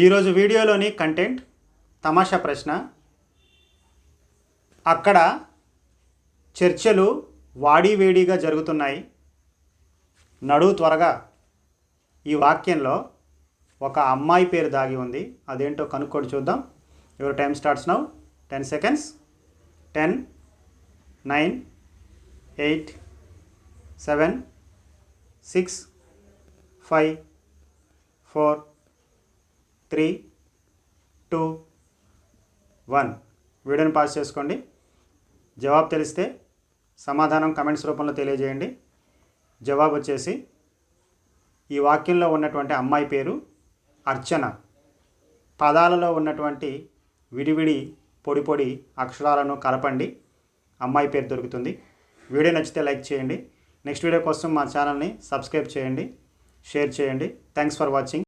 ఈరోజు వీడియోలోని కంటెంట్ తమాషా ప్రశ్న. అక్కడ చర్చలు వాడివేడిగా జరుగుతున్నాయి, నడువు త్వరగా. ఈ వాక్యంలో ఒక అమ్మాయి పేరు దాగి ఉంది, అదేంటో కనుక్కోడి చూద్దాం. Your time starts now. 10 seconds. 10, 9, 8, 7, 6, 5, 4, 3, 2, 1. వీడియోని పాస్ చేసుకోండి. జవాబు తెలిస్తే సమాధానం కమెంట్స్ రూపంలో తెలియజేయండి. జవాబు వచ్చేసి ఈ వాక్యంలో ఉన్నటువంటి అమ్మాయి పేరు అర్చన. పదాలలో ఉన్నటువంటి విడివిడి పొడి పొడి అక్షరాలను కలపండి, అమ్మాయి పేరు దొరుకుతుంది. వీడియో నచ్చితే లైక్ చేయండి. నెక్స్ట్ వీడియో కోసం మా ఛానల్ని సబ్స్క్రైబ్ చేయండి, షేర్ చేయండి. Thanks for watching.